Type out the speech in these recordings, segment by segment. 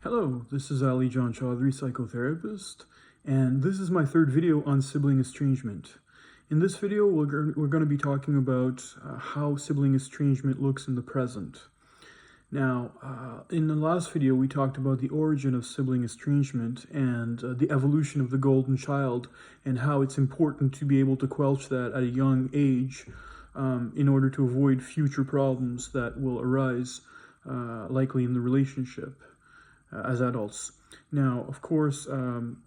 Hello, this is Ali John Chaudhry, psychotherapist, and this is my third video on sibling estrangement. In this video, we're going to be talking about how sibling estrangement looks in the present. Now, in the last video, we talked about the origin of sibling estrangement and the evolution of the golden child and how it's important to be able to quelch that at a young age in order to avoid future problems that will arise likely in the relationship as adults. Now, of course,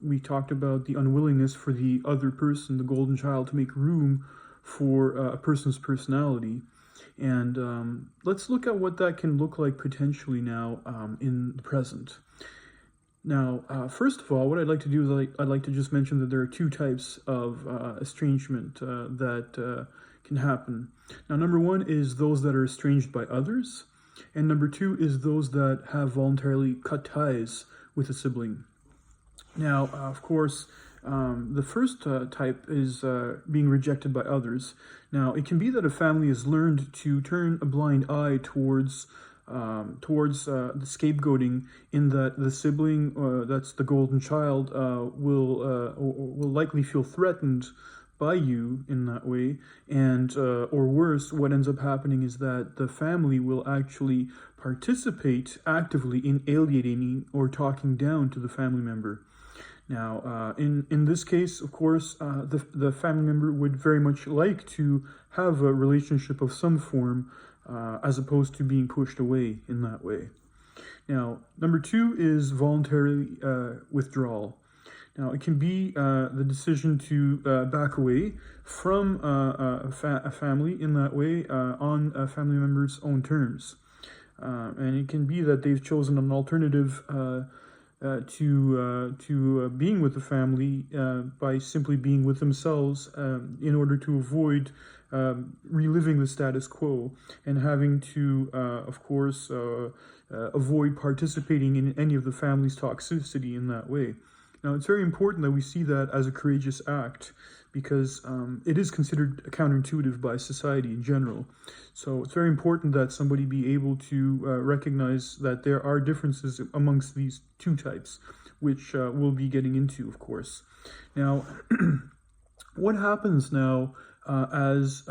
we talked about the unwillingness for the other person, the golden child, to make room for a person's personality. And let's look at what that can look like potentially now in the present. Now, first of all, what I'd like to do is I'd like to just mention that there are two types of estrangement that can happen. Now, number one is those that are estranged by others, and number two is those that have voluntarily cut ties with a sibling. Now, of course, the first type is being rejected by others. Now, it can be that a family has learned to turn a blind eye towards the scapegoating, in that the sibling, that's the golden child, will likely feel threatened by you in that way, and or worse, what ends up happening is that the family will actually participate actively in alienating or talking down to the family member. Now, in this case, of course, the family member would very much like to have a relationship of some form, as opposed to being pushed away in that way. Now, number two is voluntary withdrawal. Now, it can be the decision to back away from a family in that way on a family member's own terms. And it can be that they've chosen an alternative to being with the family by simply being with themselves in order to avoid reliving the status quo and having to, of course, avoid participating in any of the family's toxicity in that way. Now, it's very important that we see that as a courageous act, because it is considered counterintuitive by society in general. So it's very important that somebody be able to recognize that there are differences amongst these two types, which we'll be getting into, of course. Now, what happens now as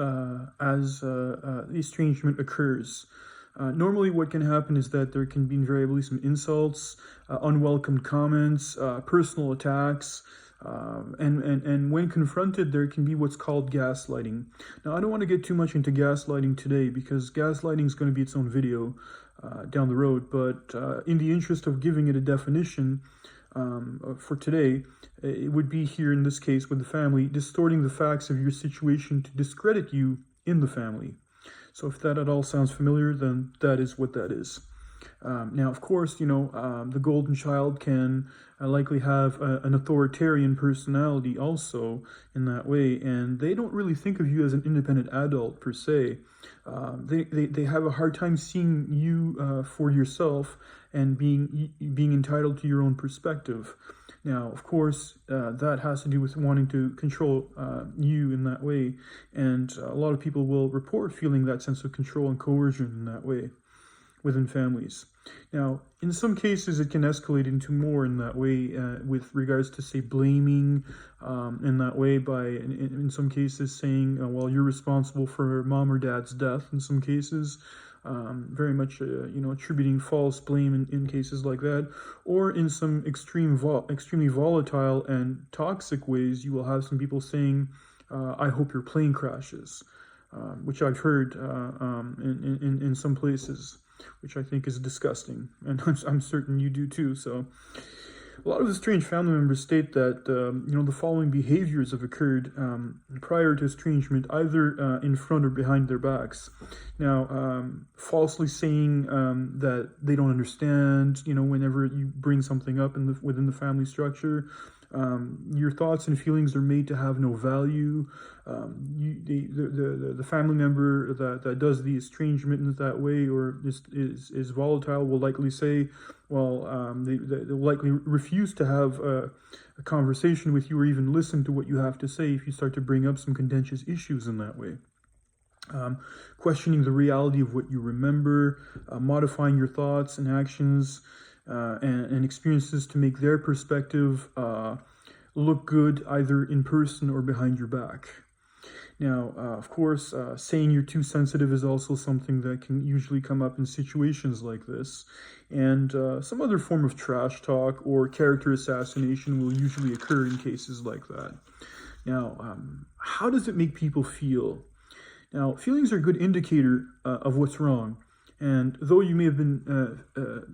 estrangement occurs? Normally what can happen is that there can be invariably some insults, unwelcome comments, personal attacks, and when confronted, there can be what's called gaslighting. Now, I don't want to get too much into gaslighting today, because gaslighting is going to be its own video down the road, but in the interest of giving it a definition for today, it would be here in this case with the family, distorting the facts of your situation to discredit you in the family. So if that at all sounds familiar, then that is what that is. Now, of course, the golden child can likely have an authoritarian personality also in that way, and they don't really think of you as an independent adult per se. They have a hard time seeing you for yourself and being entitled to your own perspective. Now, of course, that has to do with wanting to control you in that way, and a lot of people will report feeling that sense of control and coercion in that way within families. Now, in some cases, it can escalate into more in that way with regards to, say, blaming in that way by, in some cases, saying, well, you're responsible for mom or dad's death in some cases. Very much, attributing false blame in cases like that, or in some extremely volatile and toxic ways, you will have some people saying, "I hope your plane crashes," which I've heard in some places, which I think is disgusting, and I'm certain you do too. So, a lot of estranged family members state that the following behaviors have occurred prior to estrangement, either in front or behind their backs. Now, falsely saying that they don't understand, whenever you bring something up within the family structure. Your thoughts and feelings are made to have no value. The family member that does the estrangement in that way or is volatile will likely say, well, they'll likely refuse to have a conversation with you or even listen to what you have to say if you start to bring up some contentious issues in that way. Questioning the reality of what you remember, modifying your thoughts and actions, and experiences to make their perspective look good either in person or behind your back. Now, of course, saying you're too sensitive is also something that can usually come up in situations like this. And some other form of trash talk or character assassination will usually occur in cases like that. Now, how does it make people feel? Now, feelings are a good indicator of what's wrong. And though you may have been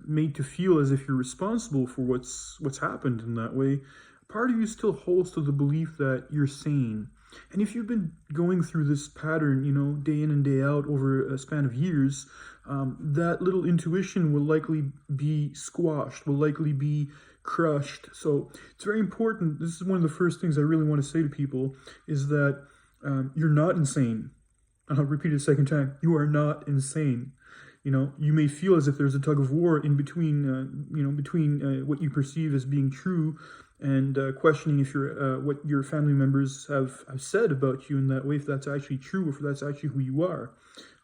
made to feel as if you're responsible for what's happened in that way, part of you still holds to the belief that you're sane. And if you've been going through this pattern, day in and day out over a span of years, that little intuition will likely be squashed, will likely be crushed. So it's very important. This is one of the first things I really want to say to people is that you're not insane. I'll repeat it a second time. You are not insane. You may feel as if there's a tug of war in between, between what you perceive as being true and questioning if what your family members have said about you in that way, if that's actually true or if that's actually who you are.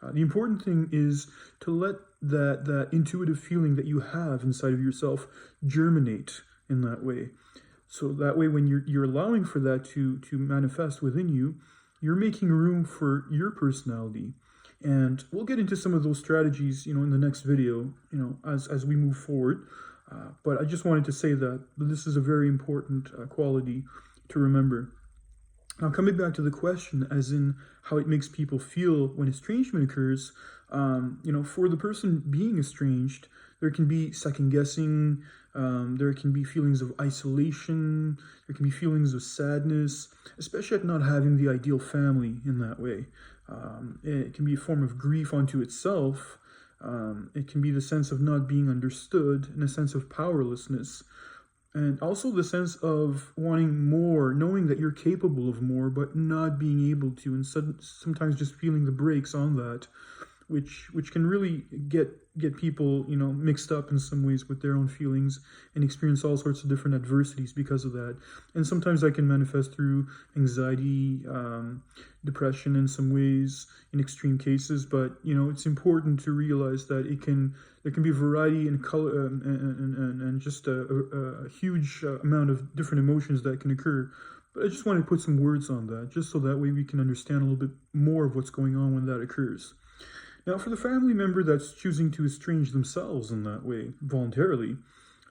The important thing is to let that intuitive feeling that you have inside of yourself germinate in that way. So that way, when you're allowing for that to manifest within you, you're making room for your personality. And we'll get into some of those strategies, in the next video, as we move forward. But I just wanted to say that this is a very important quality to remember. Now, coming back to the question, as in how it makes people feel when estrangement occurs, for the person being estranged, there can be second guessing, there can be feelings of isolation, there can be feelings of sadness, especially at not having the ideal family in that way. It can be a form of grief unto itself. It can be the sense of not being understood and a sense of powerlessness. And also the sense of wanting more, knowing that you're capable of more, but not being able to, and sometimes just feeling the brakes on that, which can really get people, mixed up in some ways with their own feelings and experience all sorts of different adversities because of that. And sometimes that can manifest through anxiety, depression in some ways, in extreme cases. But, it's important to realize that there can be a variety in color and just a huge amount of different emotions that can occur. But I just want to put some words on that, just so that way we can understand a little bit more of what's going on when that occurs. Now, for the family member that's choosing to estrange themselves in that way, voluntarily,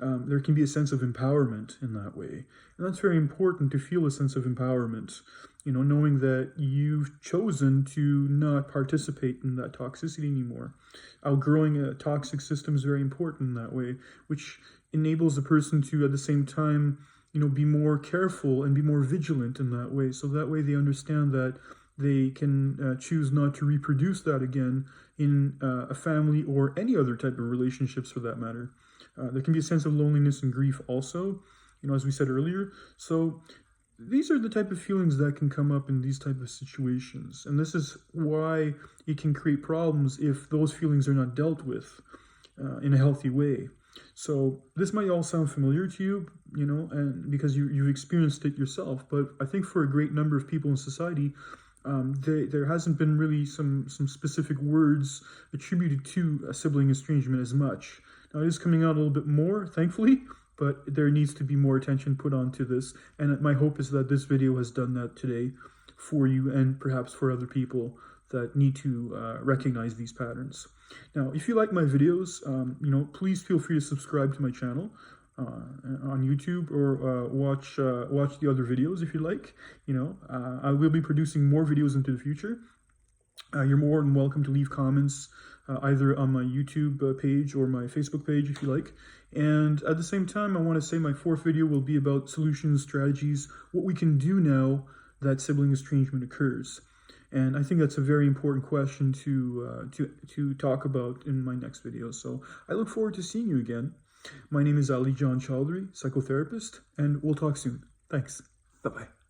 there can be a sense of empowerment in that way. And that's very important to feel a sense of empowerment, knowing that you've chosen to not participate in that toxicity anymore. Outgrowing a toxic system is very important in that way, which enables the person to, at the same time, be more careful and be more vigilant in that way. So that way they understand that they can choose not to reproduce that again in a family or any other type of relationships for that matter. There can be a sense of loneliness and grief also, as we said earlier. So these are the type of feelings that can come up in these type of situations. And this is why it can create problems if those feelings are not dealt with in a healthy way. So this might all sound familiar to you, and because you've experienced it yourself. But I think for a great number of people in society, there hasn't been really some specific words attributed to a sibling estrangement as much. Now, it is coming out a little bit more, thankfully, but there needs to be more attention put onto this. And my hope is that this video has done that today for you and perhaps for other people that need to recognize these patterns. Now, if you like my videos, please feel free to subscribe to my channel on YouTube or watch the other videos if you like. I will be producing more videos into the future. You're more than welcome to leave comments either on my YouTube page or my Facebook page if you like. And at the same time, I want to say my fourth video will be about solutions, strategies, what we can do now that sibling estrangement occurs. And I think that's a very important question to talk about in my next video. So I look forward to seeing you again. My name is Ali John Chaudhry, psychotherapist, and we'll talk soon. Thanks. Bye-bye.